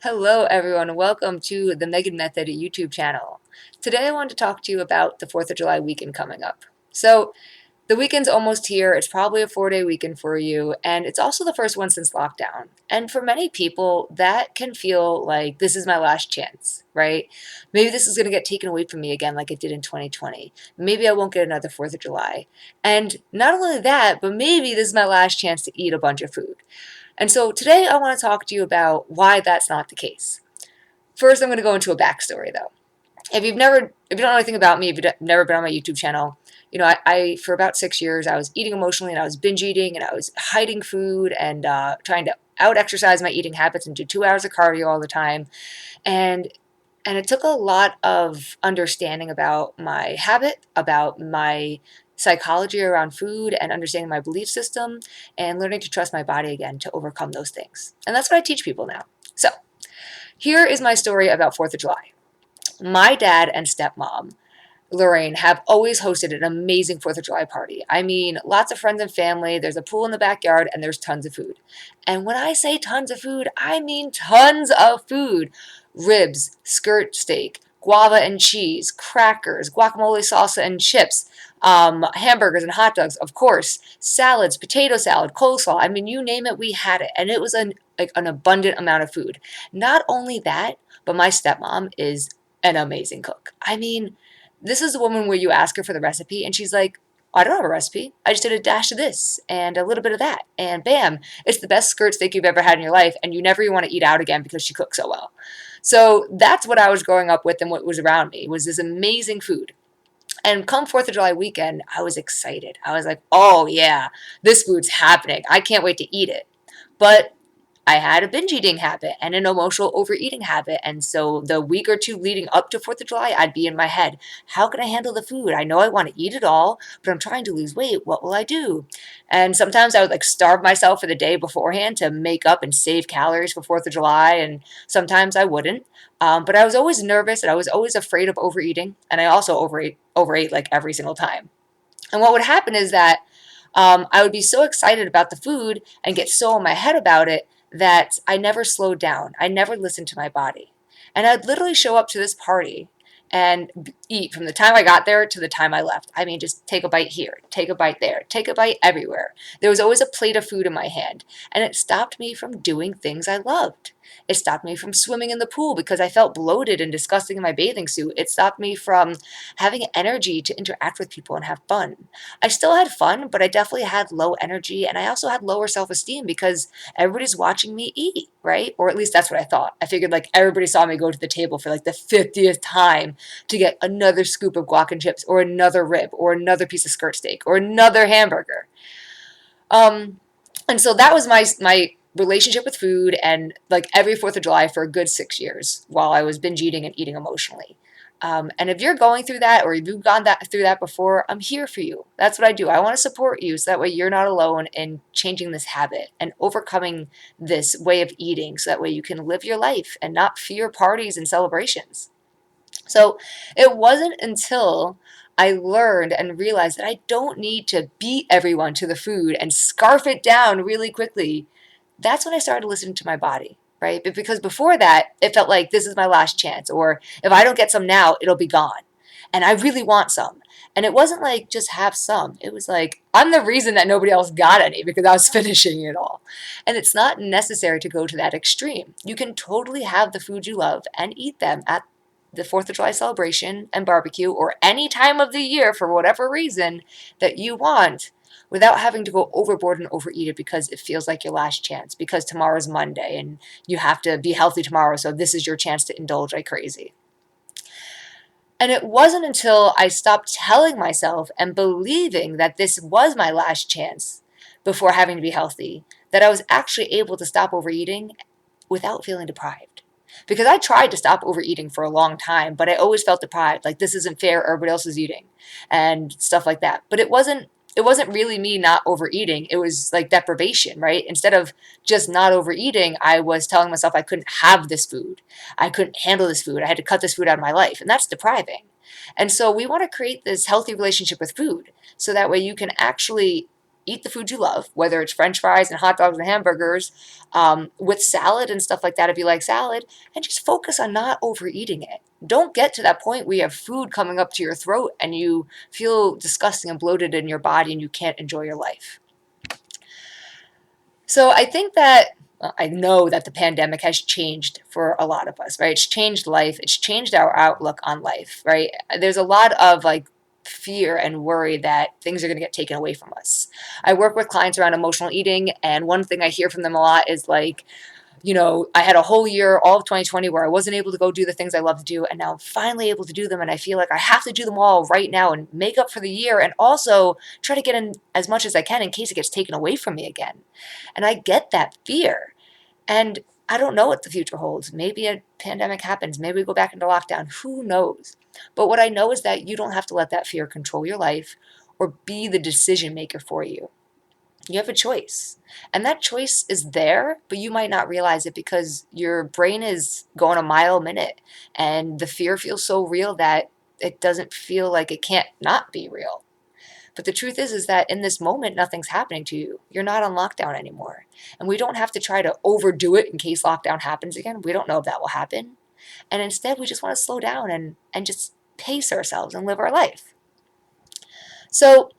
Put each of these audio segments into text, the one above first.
Hello, everyone. Welcome to the Megan Method YouTube channel. Today, I want to talk to you about the 4th of July weekend coming up. So, the weekend's almost here. It's probably a 4-day weekend for you, and it's also the first one since lockdown. And for many people, that can feel like this is my last chance, right? Maybe this is going to get taken away from me again, like it did in 2020. Maybe I won't get another 4th of July. And not only that, but maybe this is my last chance to eat a bunch of food. And so today I want to talk to you about why that's not the case. First, I'm going to go into a backstory though. If you don't know anything about me, if you've never been on my YouTube channel, I for about 6 years, I was eating emotionally and I was binge eating and I was hiding food and trying to out exercise my eating habits and do 2 hours of cardio all the time. And and it took a lot of understanding about my habit, about my psychology around food, and understanding my belief system, and learning to trust my body again to overcome those things. And that's what I teach people now. So, here is my story about 4th of July. My dad and stepmom, Lorraine, have always hosted an amazing 4th of July party. I mean, lots of friends and family, there's a pool in the backyard, and there's tons of food. And when I say tons of food, I mean tons of food. Ribs, skirt steak, guava and cheese, crackers, guacamole salsa and chips, hamburgers and hot dogs, of course, salads, potato salad, coleslaw. I mean, you name it, we had it. And it was an abundant amount of food. Not only that, but my stepmom is an amazing cook. I mean, this is the woman where you ask her for the recipe and she's like, I don't have a recipe. I just did a dash of this and a little bit of that. And bam, it's the best skirt steak you've ever had in your life. And you never even want to eat out again because she cooks so well. So that's what I was growing up with and what was around me was this amazing food. And come 4th of July weekend, I was excited. I was like, oh yeah, this food's happening. I can't wait to eat it. But I had a binge eating habit and an emotional overeating habit. And so the week or two leading up to 4th of July, I'd be in my head, how can I handle the food? I know I want to eat it all, but I'm trying to lose weight. What will I do? And sometimes I would like starve myself for the day beforehand to make up and save calories for 4th of July. And sometimes I wouldn't. But I was always nervous and I was always afraid of overeating. And I also overate like every single time. And what would happen is that I would be so excited about the food and get so in my head about it that I never slowed down. I never listened to my body. And I'd literally show up to this party and eat from the time I got there to the time I left. I mean, just take a bite here, take a bite there, take a bite everywhere. There was always a plate of food in my hand, and it stopped me from doing things I loved. It stopped me from swimming in the pool because I felt bloated and disgusting in my bathing suit. It stopped me from having energy to interact with people and have fun. I still had fun, but I definitely had low energy and I also had lower self-esteem because everybody's watching me eat, right? Or at least that's what I thought. I figured like everybody saw me go to the table for like the 50th time to get another scoop of guac and chips or another rib or another piece of skirt steak or another hamburger. Um, and so that was my relationship with food and like every 4th of July for a good 6 years while I was binge eating and eating emotionally. And if you're going through that or if you've gone through that before, I'm here for you. That's what I do. I want to support you so that way you're not alone in changing this habit and overcoming this way of eating so that way you can live your life and not fear parties and celebrations. So it wasn't until I learned and realized that I don't need to beat everyone to the food and scarf it down really quickly. That's when I started listening to my body, right? But because before that, it felt like this is my last chance, or if I don't get some now, it'll be gone. And I really want some. And it wasn't like just have some. It was like I'm the reason that nobody else got any because I was finishing it all. And it's not necessary to go to that extreme. You can totally have the food you love and eat them at the 4th of July celebration and barbecue or any time of the year for whatever reason that you want without having to go overboard and overeat it because it feels like your last chance because tomorrow's Monday and you have to be healthy tomorrow, so this is your chance to indulge like crazy. And it wasn't until I stopped telling myself and believing that this was my last chance before having to be healthy that I was actually able to stop overeating without feeling deprived. Because I tried to stop overeating for a long time, but I always felt deprived. Like this isn't fair, everybody else is eating and stuff like that. But it wasn't really me not overeating. It was like deprivation, right? Instead of just not overeating, I was telling myself I couldn't have this food. I couldn't handle this food. I had to cut this food out of my life. And that's depriving. And so we want to create this healthy relationship with food so that way you can actually eat the food you love, whether it's French fries and hot dogs and hamburgers, with salad and stuff like that if you like salad, and just focus on not overeating it. Don't get to that point where you have food coming up to your throat and you feel disgusting and bloated in your body and you can't enjoy your life. So I think that I know that the pandemic has changed for a lot of us, right? It's changed life. It's changed our outlook on life, right? There's a lot of like fear and worry that things are going to get taken away from us. I work with clients around emotional eating, and one thing I hear from them a lot is like, I had a whole year, all of 2020, where I wasn't able to go do the things I love to do, and now I'm finally able to do them, and I feel like I have to do them all right now and make up for the year, and also try to get in as much as I can in case it gets taken away from me again. And I get that fear, and I don't know what the future holds. Maybe a pandemic happens. Maybe we go back into lockdown. Who knows? But what I know is that you don't have to let that fear control your life or be the decision maker for you. You have a choice. And that choice is there, but you might not realize it because your brain is going a mile a minute and the fear feels so real that it doesn't feel like it can't not be real. But the truth is that in this moment, nothing's happening to you. You're not on lockdown anymore. And we don't have to try to overdo it in case lockdown happens again. We don't know if that will happen. And instead, we just want to slow down and just pace ourselves and live our life. So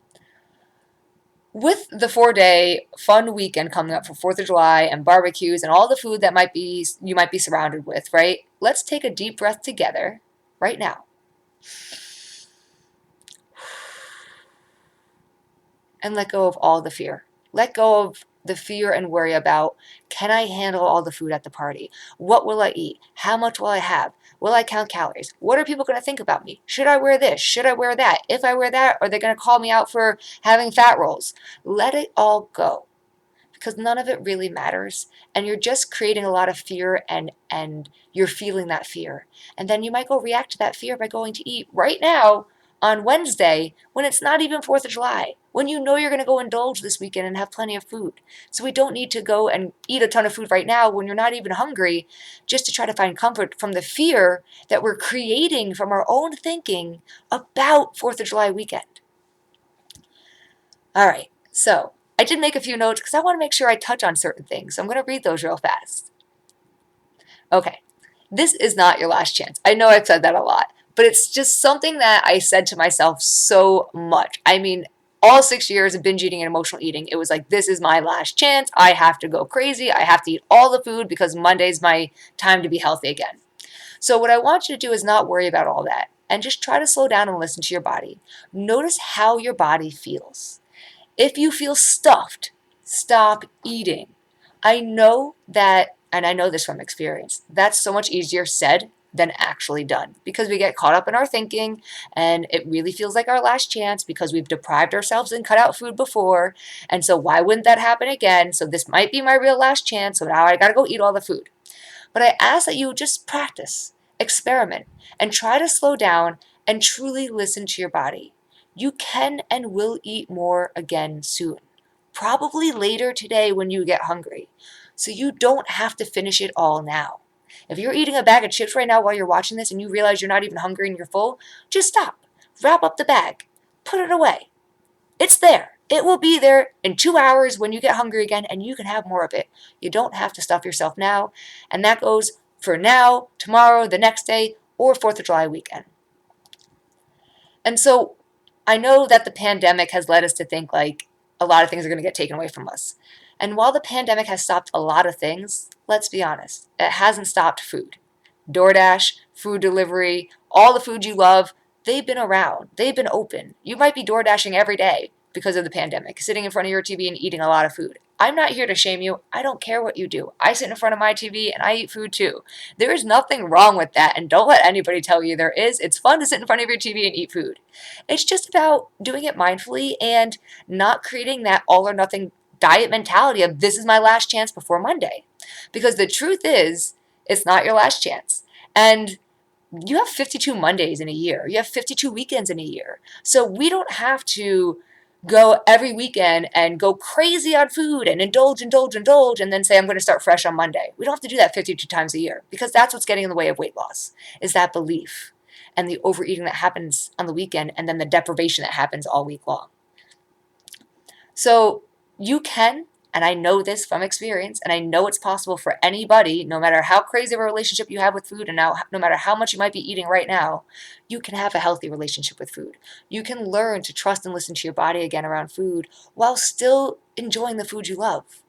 with the 4-day fun weekend coming up for 4th of July and barbecues and all the food that you might be surrounded with, right? Let's take a deep breath together right now. And let go of all the fear. Let go of the fear and worry about, can I handle all the food at the party? What will I eat? How much will I have? Will I count calories? What are people going to think about me? Should I wear this? Should I wear that? If I wear that, are they going to call me out for having fat rolls? Let it all go, because none of it really matters, and you're just creating a lot of fear, and you're feeling that fear. And then you might go react to that fear by going to eat right now on Wednesday when it's not even 4th of July, when you know you're going to go indulge this weekend and have plenty of food. So we don't need to go and eat a ton of food right now when you're not even hungry, just to try to find comfort from the fear that we're creating from our own thinking about 4th of July weekend. All right, so I did make a few notes because I want to make sure I touch on certain things. So I'm going to read those real fast. Okay, this is not your last chance. I know I've said that a lot, but it's just something that I said to myself so much. I mean, all 6 years of binge eating and emotional eating, it was like, this is my last chance. I have to go crazy. I have to eat all the food because Monday's my time to be healthy again. So what I want you to do is not worry about all that and just try to slow down and listen to your body. Notice how your body feels. If you feel stuffed, stop eating. I know that, and I know this from experience, that's so much easier said than actually done, because we get caught up in our thinking and it really feels like our last chance because we've deprived ourselves and cut out food before. And so why wouldn't that happen again? So this might be my real last chance. So now I got to go eat all the food. But I ask that you just practice, experiment, and try to slow down and truly listen to your body. You can and will eat more again soon, probably later today when you get hungry. So you don't have to finish it all now. If you're eating a bag of chips right now while you're watching this and you realize you're not even hungry and you're full, just stop, wrap up the bag, put it away. It's there. It will be there in 2 hours when you get hungry again, and you can have more of it. You don't have to stuff yourself now, and that goes for now, tomorrow, the next day, or 4th of July weekend. And so I know that the pandemic has led us to think like a lot of things are going to get taken away from us. And while the pandemic has stopped a lot of things, let's be honest, it hasn't stopped food. DoorDash, food delivery, all the food you love, they've been around. They've been open. You might be DoorDashing every day because of the pandemic, sitting in front of your TV and eating a lot of food. I'm not here to shame you. I don't care what you do. I sit in front of my TV and I eat food too. There is nothing wrong with that, and don't let anybody tell you there is. It's fun to sit in front of your TV and eat food. It's just about doing it mindfully and not creating that all or nothing diet mentality of this is my last chance before Monday. Because the truth is, it's not your last chance. And you have 52 Mondays in a year. You have 52 weekends in a year. So we don't have to go every weekend and go crazy on food and indulge, and then say, I'm going to start fresh on Monday. We don't have to do that 52 times a year, because that's what's getting in the way of weight loss, is that belief and the overeating that happens on the weekend and then the deprivation that happens all week long. So you can, and I know this from experience, and I know it's possible for anybody, no matter how crazy of a relationship you have with food, and now no matter how much you might be eating right now, you can have a healthy relationship with food. You can learn to trust and listen to your body again around food while still enjoying the food you love.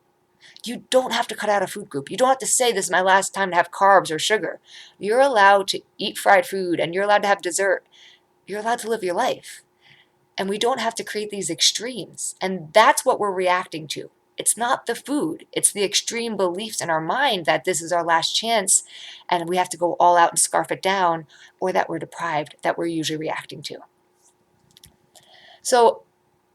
You don't have to cut out a food group. You don't have to say this is my last time to have carbs or sugar. You're allowed to eat fried food, and you're allowed to have dessert. You're allowed to live your life. And we don't have to create these extremes. And that's what we're reacting to. It's not the food. It's the extreme beliefs in our mind that this is our last chance and we have to go all out and scarf it down, or that we're deprived, that we're usually reacting to. So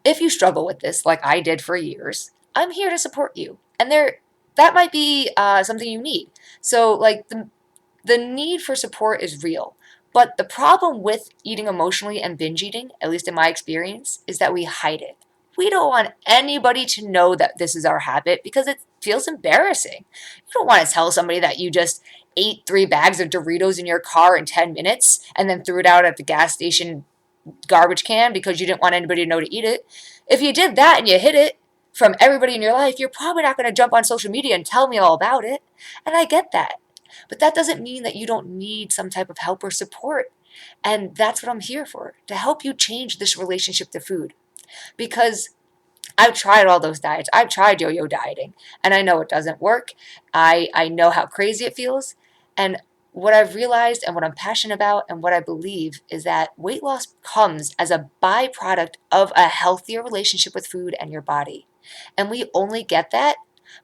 if you struggle with this, like I did for years, I'm here to support you. And that might be something you need. So like the need for support is real. But the problem with eating emotionally and binge eating, at least in my experience, is that we hide it. We don't want anybody to know that this is our habit because it feels embarrassing. You don't want to tell somebody that you just ate 3 bags of Doritos in your car in 10 minutes and then threw it out at the gas station garbage can because you didn't want anybody to know to eat it. If you did that and you hid it from everybody in your life, you're probably not going to jump on social media and tell me all about it. And I get that. But that doesn't mean that you don't need some type of help or support. And that's what I'm here for, to help you change this relationship to food. Because I've tried all those diets. I've tried yo-yo dieting, and I know it doesn't work. I know how crazy it feels. And what I've realized and what I'm passionate about and what I believe is that weight loss comes as a byproduct of a healthier relationship with food and your body. And we only get that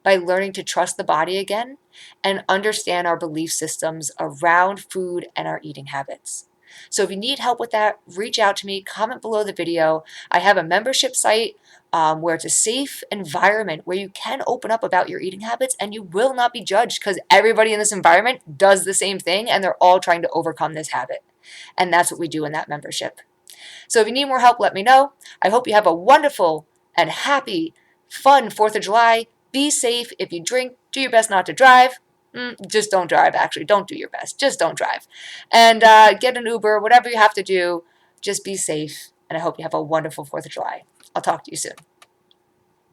by learning to trust the body again and understand our belief systems around food and our eating habits. So if you need help with that, reach out to me, comment below the video. I have a membership site where it's a safe environment where you can open up about your eating habits and you will not be judged because everybody in this environment does the same thing and they're all trying to overcome this habit. And that's what we do in that membership. So if you need more help, let me know. I hope you have a wonderful and happy, fun 4th of July. Be safe. If you drink, do your best not to drive. Just don't drive, actually. Don't do your best. Just don't drive. And get an Uber, whatever you have to do. Just be safe. And I hope you have a wonderful 4th of July. I'll talk to you soon.